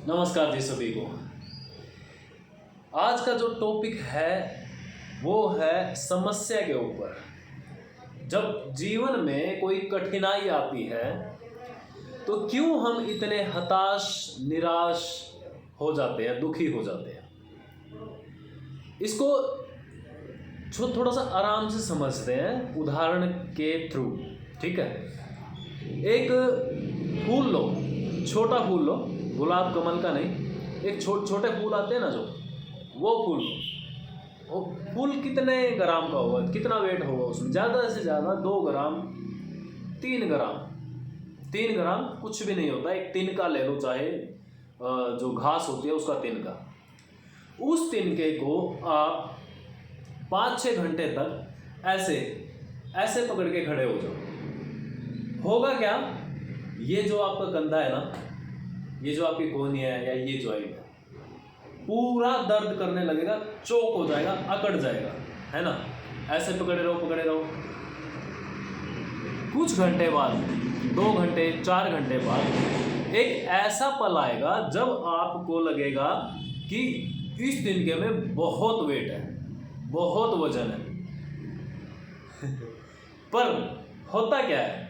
नमस्कार जी सभी को। आज का जो टॉपिक है वो है समस्या के ऊपर। जब जीवन में कोई कठिनाई आती है तो क्यों हम इतने हताश, निराश हो जाते हैं, दुखी हो जाते हैं। इसको थोड़ा सा आराम से समझते हैं उदाहरण के थ्रू। ठीक है, एक फूल लो, छोटा फूल लो, गुलाब कमल का नहीं, एक छोटे फूल आते हैं ना, जो वो फूल लो। वो फूल कितने ग्राम का होगा, कितना वेट होगा उसमें? ज़्यादा से ज़्यादा 2 ग्राम, 3 ग्राम। 3 ग्राम कुछ भी नहीं होता। एक तिनका ले लो, चाहे जो घास होती है उसका तिनका। उस तिनके को आप 5-6 घंटे तक ऐसे ऐसे पकड़ के खड़े हो जाओ। होगा क्या? ये जो आपका कंधा है ना, ये जो आपकी कोहनी है या ये जॉइंट है, पूरा दर्द करने लगेगा, चोक हो जाएगा, अकड़ जाएगा, है ना। ऐसे पकड़े रहो। कुछ घंटे बाद, 2 घंटे, 4 घंटे बाद एक ऐसा पल आएगा जब आपको लगेगा कि इस तिनके में बहुत वेट है, बहुत वजन है। पर होता क्या है,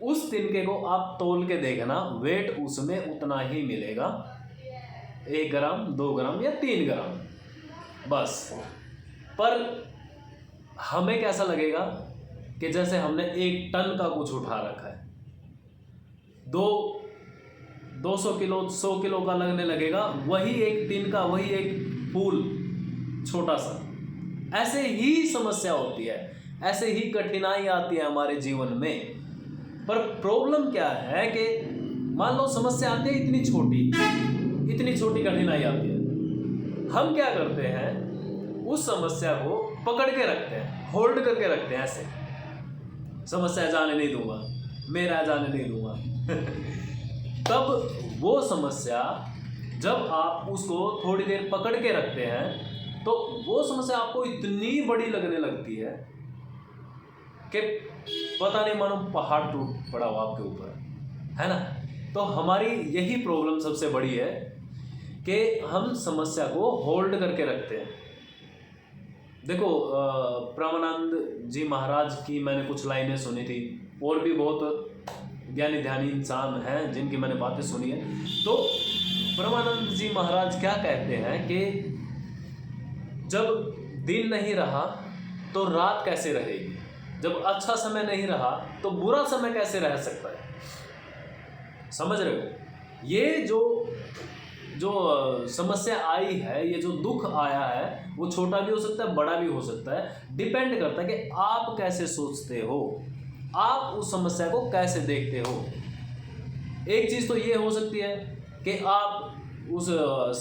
उस तिनके को आप तोल के देखना, वेट उसमें उतना ही मिलेगा, 1 ग्राम, 2 ग्राम या 3 ग्राम बस। पर हमें कैसा लगेगा कि जैसे हमने 1 टन का कुछ उठा रखा है। 200 किलो, 100 किलो का लगने लगेगा, वही एक तिनका, वही एक फूल छोटा सा। ऐसे ही समस्या होती है, ऐसे ही कठिनाई आती है हमारे जीवन में। पर प्रॉब्लम क्या है कि मान लो समस्या आती है इतनी छोटी कठिनाई आती है, हम क्या करते हैं, उस समस्या को पकड़ के रखते हैं, होल्ड करके रखते हैं ऐसे। समस्या जाने नहीं दूंगा, मेरा जाने नहीं दूंगा। तब वो समस्या, जब आप उसको थोड़ी देर पकड़ के रखते हैं तो वो समस्या आपको इतनी बड़ी लगने लगती है कि पता नहीं, मानो पहाड़ टूट पड़ा हो आपके ऊपर, है ना। तो हमारी यही प्रॉब्लम सबसे बड़ी है कि हम समस्या को होल्ड करके रखते हैं। देखो, प्रेमानंद जी महाराज की मैंने कुछ लाइनें सुनी थी, और भी बहुत ज्ञानी ध्यानी इंसान हैं जिनकी मैंने बातें सुनी है। तो प्रेमानंद जी महाराज क्या कहते हैं कि जब दिन नहीं रहा तो रात कैसे रहेगी, जब अच्छा समय नहीं रहा तो बुरा समय कैसे रह सकता है। समझ रहे हो? ये जो समस्या आई है, ये जो दुख आया है, वो छोटा भी हो सकता है, बड़ा भी हो सकता है। डिपेंड करता है कि आप कैसे सोचते हो, आप उस समस्या को कैसे देखते हो। एक चीज़ तो ये हो सकती है कि आप उस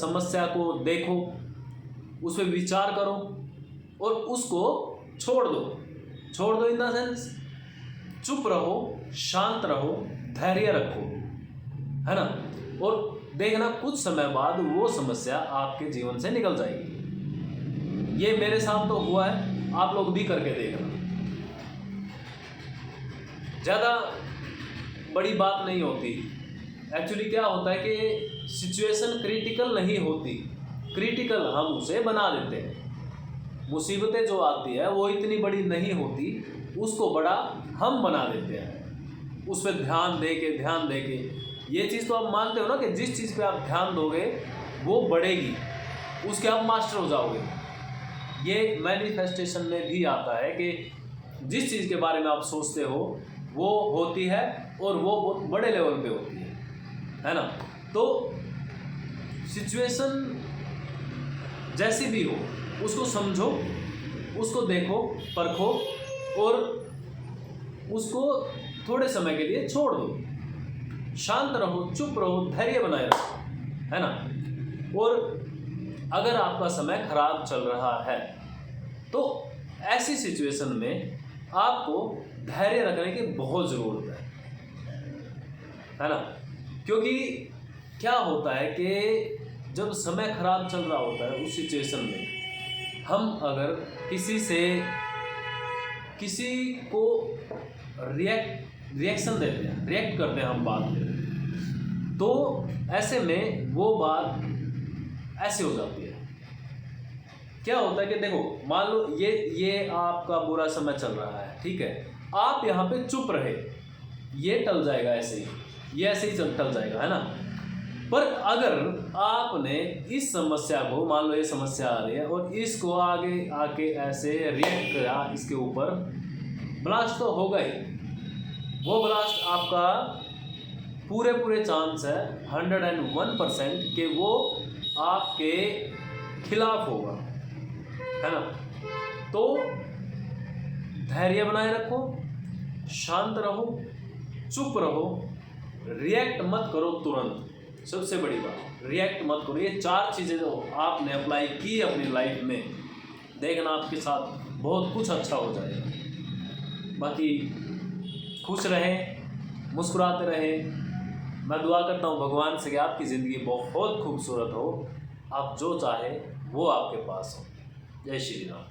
समस्या को देखो, उस पर विचार करो और उसको छोड़ दो इन द सेंस, चुप रहो, शांत रहो, धैर्य रखो, है ना। और देखना, कुछ समय बाद वो समस्या आपके जीवन से निकल जाएगी। ये मेरे साथ तो हुआ है, आप लोग भी करके देखना। ज़्यादा बड़ी बात नहीं होती। एक्चुअली क्या होता है कि सिचुएशन क्रिटिकल नहीं होती, क्रिटिकल हम उसे बना देते हैं। मुसीबतें जो आती है वो इतनी बड़ी नहीं होती, उसको बड़ा हम बना देते हैं, उस पर ध्यान दे के। ये चीज़ तो आप मानते हो ना कि जिस चीज़ पे आप ध्यान दोगे वो बढ़ेगी, उसके आप मास्टर हो जाओगे। ये मैनिफेस्टेशन में भी आता है कि जिस चीज़ के बारे में आप सोचते हो वो होती है, और वो बहुत बड़े लेवल पे होती है ना। तो सिचुएशन जैसी भी हो, उसको समझो, उसको देखो, परखो और उसको थोड़े समय के लिए छोड़ दो। शांत रहो, चुप रहो, धैर्य बनाए रखो, है ना। और अगर आपका समय खराब चल रहा है तो ऐसी सिचुएशन में आपको धैर्य रखने की बहुत ज़रूरत है ना। क्योंकि क्या होता है कि जब समय खराब चल रहा होता है, उस सिचुएशन में हम अगर किसी को रिएक्शन देते हैं, रिएक्ट करते हैं हम बात में, तो ऐसे में वो बात ऐसे हो जाती है। क्या होता है कि देखो, मान लो ये आपका बुरा समय चल रहा है, ठीक है, आप यहाँ पे चुप रहे, ये टल जाएगा ऐसे ही, ये ऐसे ही टल जाएगा, है ना। पर अगर आपने इस समस्या को, मान लो ये समस्या आ रही है और इसको आगे आके ऐसे रिएक्ट करा, इसके ऊपर ब्लास्ट तो होगा ही। वो ब्लास्ट आपका पूरे चांस है 101% कि वो आपके खिलाफ होगा, है ना। तो धैर्य बनाए रखो, शांत रहो, चुप रहो, रिएक्ट मत करो तुरंत। सबसे बड़ी बात, रिएक्ट मत करो। ये 4 चीज़ें जो आपने अप्लाई की अपनी लाइफ में, देखना आपके साथ बहुत कुछ अच्छा हो जाएगा। बाकी खुश रहें, मुस्कुराते रहें। मैं दुआ करता हूँ भगवान से कि आपकी ज़िंदगी बहुत खूबसूरत हो, आप जो चाहे वो आपके पास हो। जय श्री राम।